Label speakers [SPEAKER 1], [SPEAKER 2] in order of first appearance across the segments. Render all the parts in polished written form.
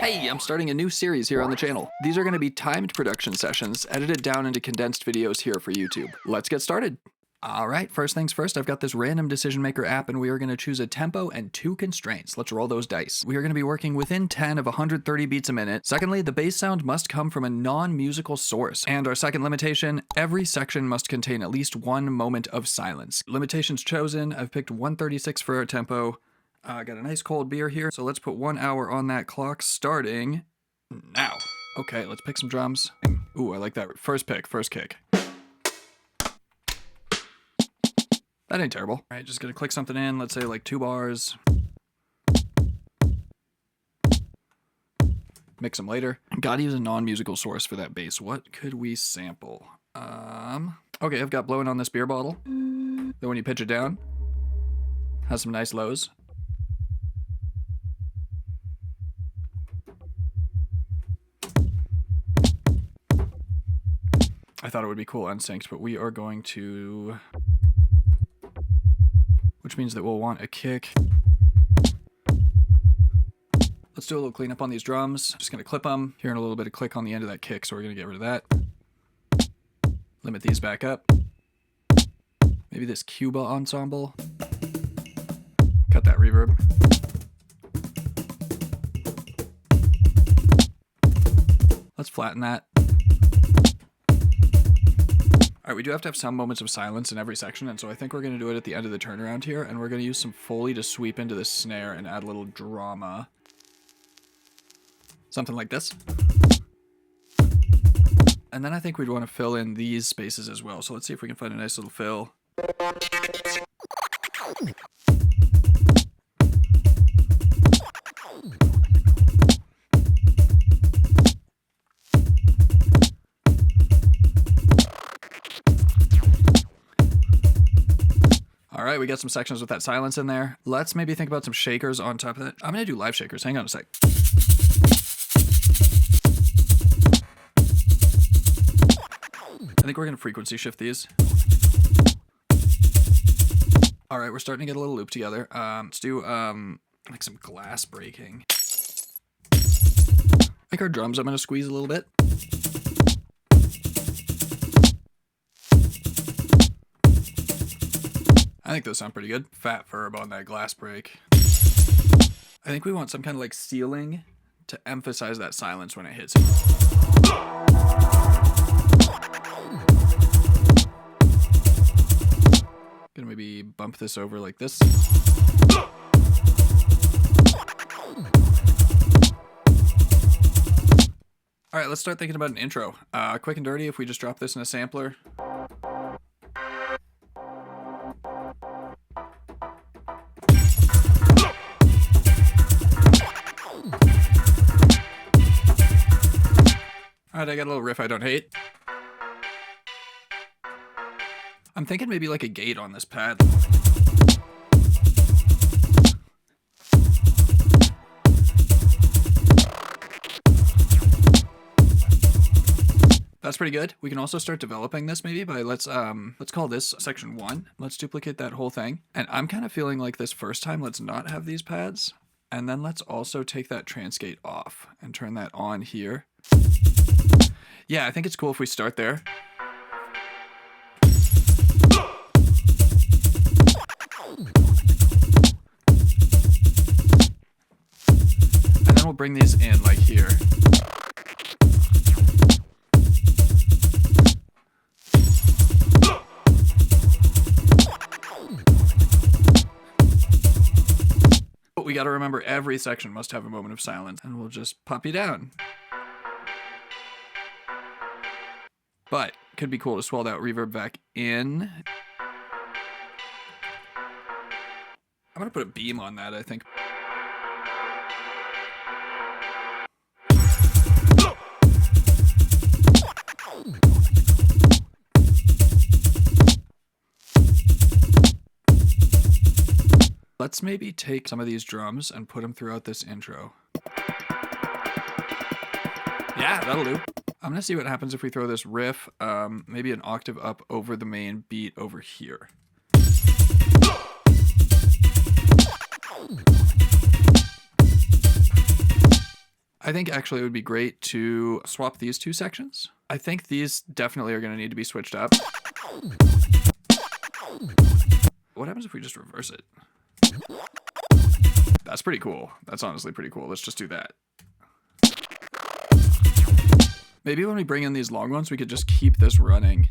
[SPEAKER 1] Hey, I'm starting a new series here on the channel. These are going to be timed production sessions, edited down into condensed videos here for YouTube. Let's get started. Alright, first things first, I've got this random decision maker app and we are going to choose a tempo and 2 constraints. Let's roll those dice. We are going to be working within 10 of 130 beats a minute. Secondly, the bass sound must come from a non-musical source. And our second limitation, every section must contain at least 1 moment of silence. Limitations chosen, I've picked 136 for our tempo. I got a nice cold beer here, so let's put 1 hour on that clock starting now. Okay, let's pick some drums. Ooh, I like that. First kick. That ain't terrible. All right, just gonna click something in, let's say like 2 bars. Mix them later. Gotta use a non-musical source for that bass. What could we sample? Okay, I've got blowing on this beer bottle. Then when you pitch it down, has some nice lows. I thought it would be cool unsynced, but we are going to... which means that we'll want a kick. Let's do a little cleanup on these drums. Just gonna clip them. Hearing a little bit of click on the end of that kick, so we're gonna get rid of that. Limit these back up. Maybe this Cuba ensemble. Cut that reverb. Let's flatten that. All right, we do have to have some moments of silence in every section, and so I think we're going to do it at the end of the turnaround here, and we're going to use some Foley to sweep into this snare and add a little drama. Something like this. And then I think we'd want to fill in these spaces as well, so let's see if we can find a nice little fill. All right, we got some sections with that silence in there. Let's maybe think about some shakers on top of that. I'm gonna do live shakers. Hang on a sec. I think we're gonna frequency shift these. All right, we're starting to get a little loop together. Let's do like some glass breaking. I think our drums I'm gonna squeeze a little bit. I think those sound pretty good. Fat verb on that glass break. I think we want some kind of like ceiling to emphasize that silence when it hits. Gonna maybe bump this over like this. All right, let's start thinking about an intro. Quick and dirty, if we just drop this in a sampler. Alright, I got a little riff I don't hate. I'm thinking maybe like a gate on this pad. That's pretty good. We can also start developing this maybe by let's call this section 1. Let's duplicate that whole thing. And I'm kind of feeling like this first time, let's not have these pads. And then let's also take that transgate off and turn that on here. Yeah, I think it's cool if we start there. And then we'll bring these in like here. But we got to remember every section must have a moment of silence, and we'll just pop you down. But it could be cool to swell that reverb back in. I'm gonna put a beam on that, I think. Let's maybe take some of these drums and put them throughout this intro. Yeah, that'll do. I'm gonna see what happens if we throw this riff maybe an octave up over the main beat over here. I think actually it would be great to swap these two sections. I think these definitely are going to need to be switched up. What happens if we just reverse it? That's pretty cool. That's honestly pretty cool. Let's just do that. Maybe when we bring in these long ones, we could just keep this running.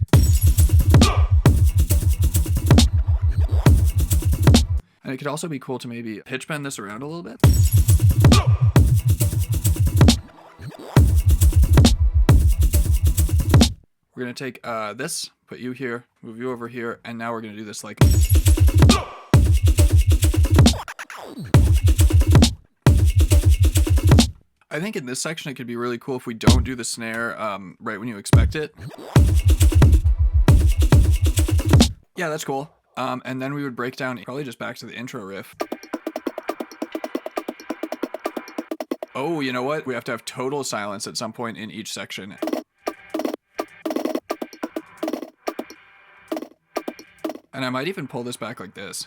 [SPEAKER 1] And it could also be cool to maybe pitch bend this around a little bit. We're going to take this, put you here, move you over here, and now we're going to do this like... I think in this section it could be really cool if we don't do the snare right when you expect it. Yeah, that's cool. And then we would break down probably just back to the intro riff. Oh, you know what? We have to have total silence at some point in each section. And I might even pull this back like this.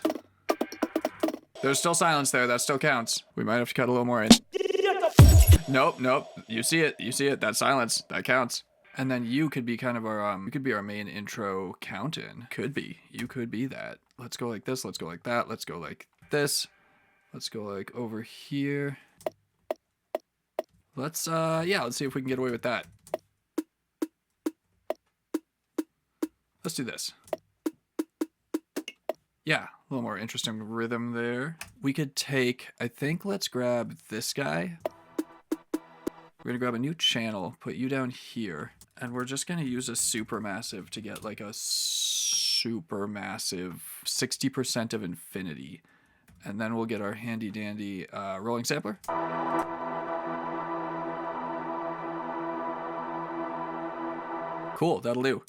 [SPEAKER 1] There's still silence there. That still counts. We might have to cut a little more in. Nope, nope. You see it. You see it. That's silence. That counts. And then you could be kind of our, you could be our main intro count-in. Could be. You could be that. Let's go like this. Let's go like that. Let's go like this. Let's go like over here. Let's, yeah, let's see if we can get away with that. Let's do this. Yeah, a little more interesting rhythm there. We could take, I think let's grab this guy. We're gonna grab a new channel, put you down here, and we're just gonna use a supermassive to get like a supermassive 60% of infinity. And then we'll get our handy dandy rolling sampler. Cool, that'll do.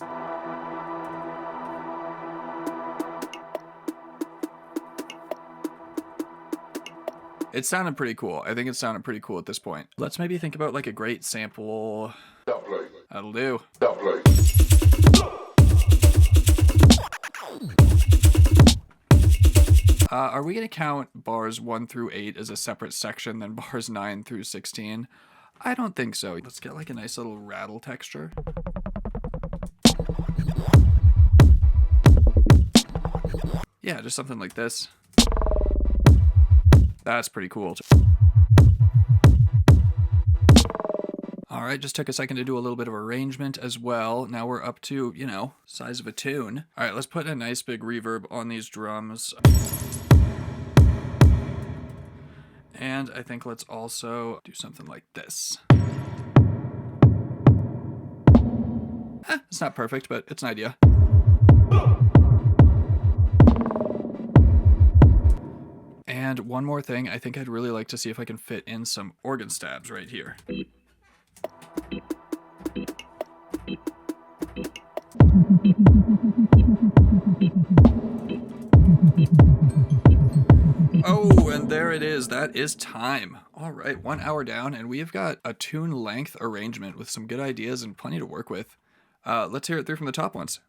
[SPEAKER 1] It sounded pretty cool. I think it sounded pretty cool at this point. Let's maybe think about like a great sample. That'll do. Are we going to count bars 1 through 8 as a separate section than bars 9 through 16? I don't think so. Let's get like a nice little rattle texture. Yeah, just something like this. That's pretty cool. All right, just took a second to do a little bit of arrangement as well. Now we're up to, you know, size of a tune. All right, let's put a nice big reverb on these drums. And I think let's also do something like this. It's not perfect, but it's an idea. And one more thing, I think I'd really like to see if I can fit in some organ stabs right here. Oh, and there it is. That is time. All right, 1 hour down, and we have got a tune length arrangement with some good ideas and plenty to work with. Let's hear it through from the top once.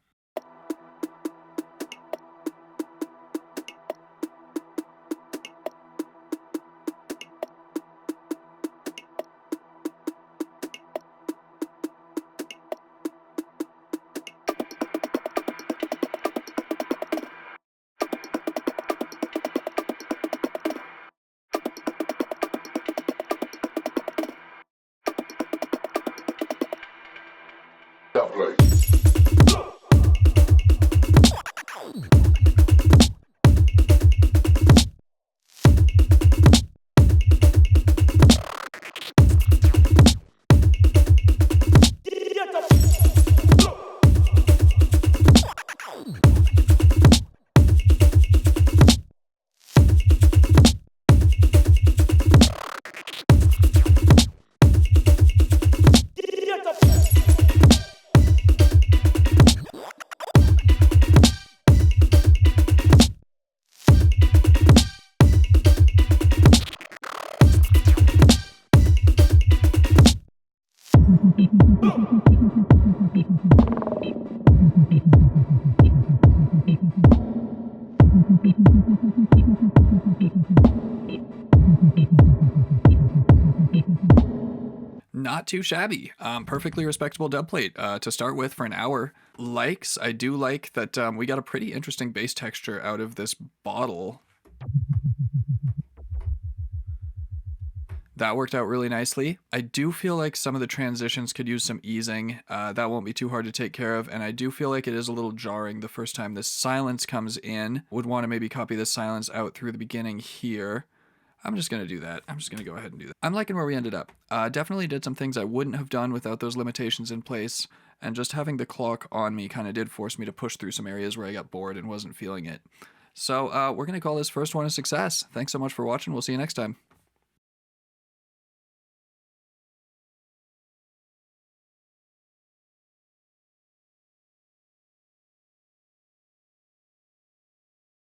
[SPEAKER 1] Not too shabby. Perfectly respectable dub plate to start with for an hour. Likes, I do like that we got a pretty interesting base texture out of this bottle. That worked out really nicely. I do feel like some of the transitions could use some easing. That won't be too hard to take care of, and I do feel like it is a little jarring the first time this silence comes in. Would want to maybe copy the silence out through the beginning here. I'm just going to do that. I'm just going to go ahead and do that. I'm liking where we ended up. Definitely did some things I wouldn't have done without those limitations in place, and just having the clock on me kind of did force me to push through some areas where I got bored and wasn't feeling it. So we're going to call this first one a success. Thanks so much for watching. We'll see you next time.